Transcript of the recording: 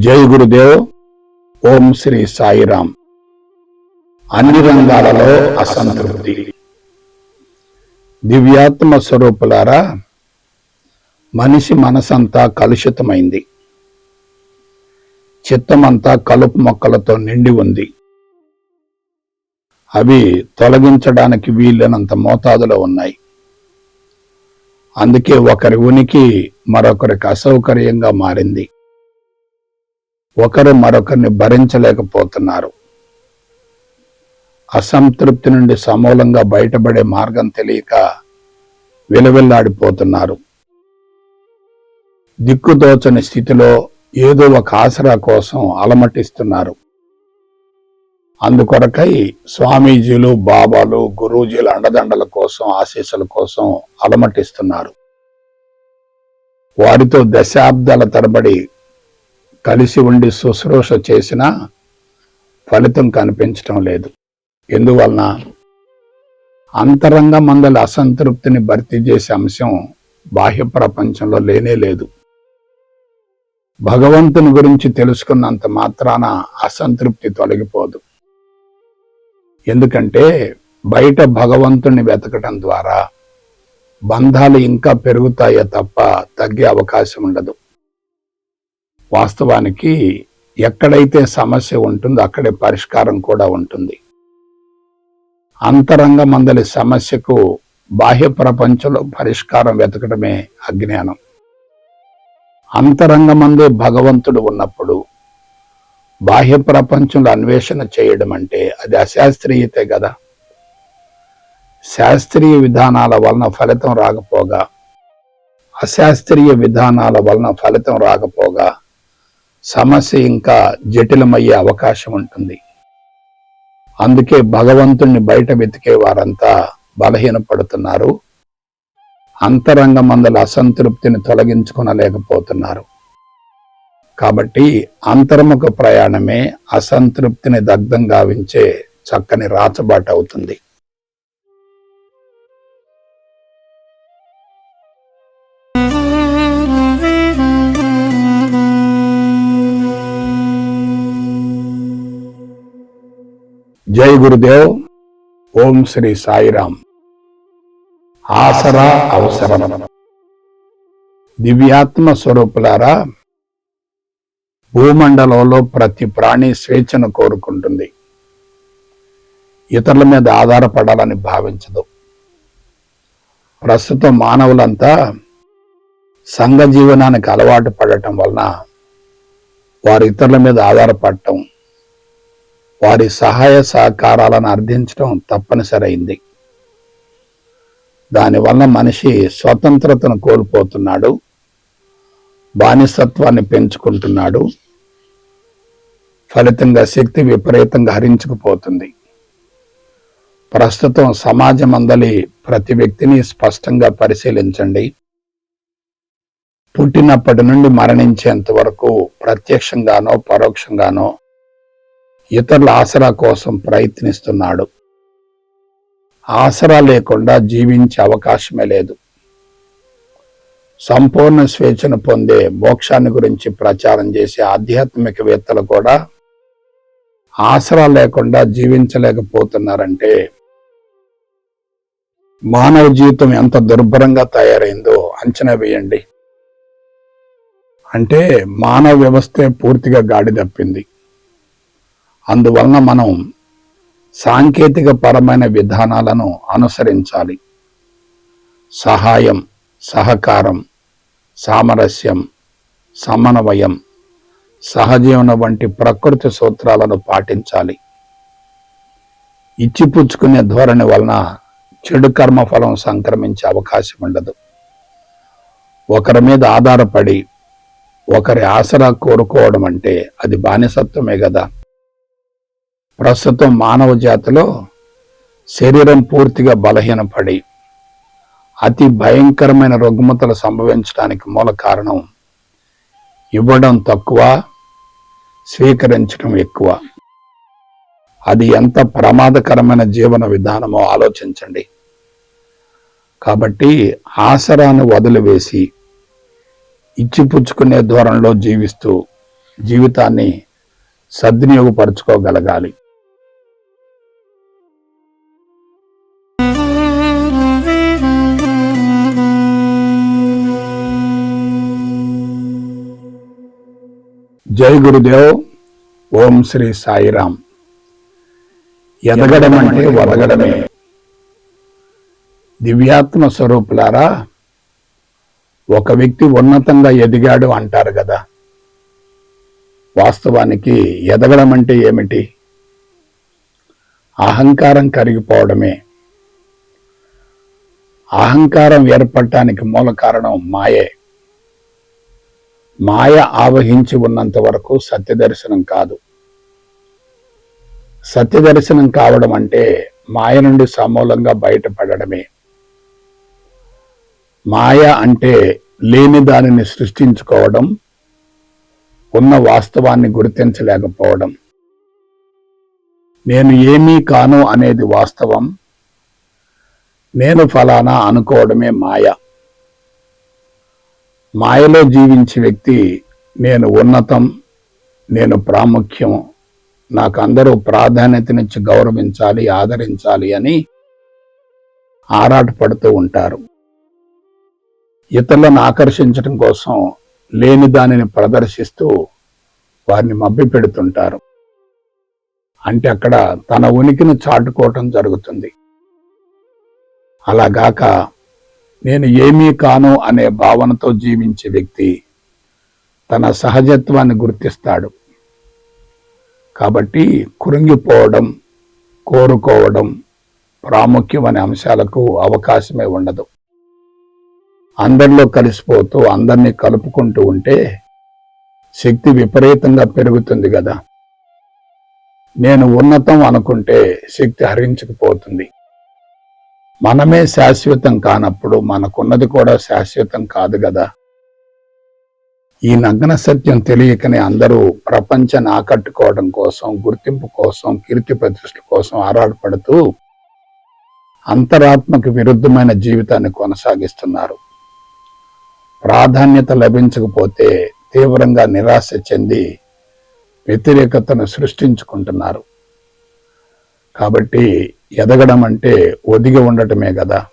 జై గురుదేవ్. ఓం శ్రీ సాయిరామ్. అన్ని రంగాలలో అసంతృప్తి. దివ్యాత్మ స్వరూపులారా, మనిషి మనసంతా కలుషితమైంది. చిత్తమంతా కలుపు మొక్కలతో నిండి ఉంది. అవి తొలగించడానికి వీలైనంత మోతాదులో ఉన్నాయి. అందుకే ఒకరి ఉనికి మరొకరికి అసౌకర్యంగా మారింది. ఒకరు మరొకరిని భరించలేకపోతున్నారు. అసంతృప్తి నుండి సమూలంగా బయటపడే మార్గం తెలియక విలవిల్లాడిపోతున్నారు. దిక్కుదోచని స్థితిలో ఏదో ఒక ఆసరా కోసం అలమటిస్తున్నారు. అందుకొరకై స్వామీజీలు, బాబాలు, గురూజీల అండదండల కోసం, ఆశీస్సుల కోసం అలమటిస్తున్నారు. వారితో దశాబ్దాల తరబడి కలిసి ఉండి శుశ్రూష చేసినా ఫలితం కనిపించటం లేదు. ఎందువలన? అంతరంగ మందల అసంతృప్తిని భర్తీ చేసే అంశం బాహ్య ప్రపంచంలో లేనే లేదు. భగవంతుని గురించి తెలుసుకున్నంత మాత్రాన అసంతృప్తి తొలగిపోదు. ఎందుకంటే బయట భగవంతుని వెతకటం ద్వారా బంధాలు ఇంకా పెరుగుతాయే తప్ప తగ్గే అవకాశం ఉండదు. వాస్తవానికి ఎక్కడైతే సమస్య ఉంటుందో అక్కడే పరిష్కారం కూడా ఉంటుంది. అంతరంగ మందలి సమస్యకు బాహ్య ప్రపంచంలో పరిష్కారం వెతకడమే అజ్ఞానం. అంతరంగ మందే భగవంతుడు ఉన్నప్పుడు బాహ్య ప్రపంచంలో అన్వేషణ చేయడం అంటే అది అశాస్త్రీయతే కదా. శాస్త్రీయ విధానాల వలన ఫలితం రాకపోగా, అశాస్త్రీయ విధానాల వలన ఫలితం రాకపోగా సమస్య ఇంకా జటిలమయ్యే అవకాశం ఉంటుంది. అందుకే భగవంతుణ్ణి బయట వెతికే వారంతా బలహీనపడుతున్నారు. అంతరంగ మందల అసంతృప్తిని తొలగించుకొనలేకపోతున్నారు. కాబట్టి అంతర్ముఖ ప్రయాణమే అసంతృప్తిని దగ్ధం గావించే చక్కని రాచబాట అవుతుంది. జై గురుదేవ్. ఓం శ్రీ సాయిరామ్. ఆసరా అవసరం. దివ్యాత్మ స్వరూపులారా, భూమండలంలో ప్రతి ప్రాణి స్వేచ్ఛను కోరుకుంటుంది. ఇతరుల మీద ఆధారపడాలని భావించదు. ప్రస్తుతం మానవులంతా సంఘ జీవనానికి అలవాటు పడటం వలన వారు ఇతరుల మీద ఆధారపడటం, వారి సహాయ సహకారాలను అర్థించడం తప్పనిసరైంది. దానివల్ల మనిషి స్వతంత్రతను కోల్పోతున్నాడు, బానిసత్వాన్ని పెంచుకుంటున్నాడు. ఫలితంగా శక్తి విపరీతంగా హరించుకుపోతుంది. ప్రస్తుతం సమాజం అందలి ప్రతి వ్యక్తిని స్పష్టంగా పరిశీలించండి. పుట్టినప్పటి నుండి మరణించేంత వరకు ప్రత్యక్షంగానో పరోక్షంగానో ఇతరుల ఆసరా కోసం ప్రయత్నిస్తున్నాడు. ఆసరా లేకుండా జీవించే అవకాశమే లేదు. సంపూర్ణ స్వేచ్ఛను పొందే మోక్షాన్ని గురించి ప్రచారం చేసే ఆధ్యాత్మికవేత్తలు కూడా ఆసరా లేకుండా జీవించలేకపోతున్నారంటే మానవ జీవితం ఎంత దుర్భరంగా తయారైందో అంచనా వేయండి. అంటే మానవ వ్యవస్థే పూర్తిగా గాడి తప్పింది. అందువలన మనం సాంకేతిక పరమైన విధానాలను అనుసరించాలి. సహాయం, సహకారం, సామరస్యం, సమన్వయం, సహజీవనం వంటి ప్రకృతి సూత్రాలను పాటించాలి. ఇచ్చిపుచ్చుకునే ధోరణి వలన చెడు కర్మఫలం సంక్రమించే అవకాశం ఉండదు. ఒకరి మీద ఆధారపడి ఒకరి ఆసరా కోరుకోవడం అంటే అది బానిసత్వమే కదా. ప్రస్తుతం మానవ జాతిలో శరీరం పూర్తిగా బలహీనపడి అతి భయంకరమైన రుగ్మతలు సంభవించడానికి మూల కారణం ఇవ్వడం తక్కువ, స్వీకరించడం ఎక్కువ. అది ఎంత ప్రమాదకరమైన జీవన విధానమో ఆలోచించండి. కాబట్టి ఆసరాను వదిలివేసి ఇచ్చిపుచ్చుకునే ధోరణిలో జీవిస్తూ జీవితాన్ని సద్వినియోగపరచుకోగలగాలి. జై గురుదేవ్. ఓం శ్రీ సాయిరాం. ఎదగడం అంటే వదగడమే. దివ్యాత్మ స్వరూపులారా, ఒక వ్యక్తి ఉన్నతంగా ఎదిగాడు అంటారు కదా. వాస్తవానికి ఎదగడం అంటే ఏమిటి? అహంకారం కరిగిపోవడమే. అహంకారం ఏర్పడటానికి మూల కారణం మాయే. మాయ ఆవహించి ఉన్నంత వరకు సత్యదర్శనం కాదు. సత్యదర్శనం కావడం అంటే మాయ నుండి సమూలంగా బయటపడడమే. మాయ అంటే లేని దానిని సృష్టించుకోవడం, ఉన్న వాస్తవాన్ని గుర్తించలేకపోవడం. నేను ఏమీ కాను అనేది వాస్తవం, నేను ఫలానా అనుకోవడమే మాయ. మాయలో జీవించే వ్యక్తి నేను ఉన్నతం, నేను ప్రాముఖ్యం, నాకు అందరూ ప్రాధాన్యతనిచ్చి గౌరవించాలి, ఆదరించాలి అని ఆరాటపడుతూ ఉంటారు. ఇతరులను ఆకర్షించడం కోసం లేని దానిని ప్రదర్శిస్తూ వారిని మభ్యపెడుతుంటారు. అంటే అక్కడ తన ఉనికిని చాటుకోవటం జరుగుతుంది. అలాగాక నేను ఏమీ కాను అనే భావనతో జీవించే వ్యక్తి తన సహజత్వాన్ని గుర్తిస్తాడు. కాబట్టి కృంగిపోవడం, కోరుకోవడం, ప్రాముఖ్యం అనే అంశాలకు అవకాశమే ఉండదు. అందరిలో కలిసిపోతూ అందరినీ కలుపుకుంటూ ఉంటే శక్తి విపరీతంగా పెరుగుతుంది కదా. నేను ఉన్నతం అనుకుంటే శక్తి హరించుకుపోతుంది. మనమే శాశ్వతం కానప్పుడు మనకున్నది కూడా శాశ్వతం కాదు కదా. ఈ నగ్న సత్యం తెలియకనే అందరూ ప్రపంచాన్ని ఆకట్టుకోవడం కోసం, గుర్తింపు కోసం, కీర్తి ప్రతిష్టల కోసం ఆరాటపడుతూ అంతరాత్మకు విరుద్ధమైన జీవితాన్ని కొనసాగిస్తున్నారు. ప్రాధాన్యత లభించకపోతే తీవ్రంగా నిరాశ చెంది వ్యతిరేకతను సృష్టించుకుంటున్నారు. కాబట్టి ఎదగడం అంటే ఒదిగి ఉండటమే కదా.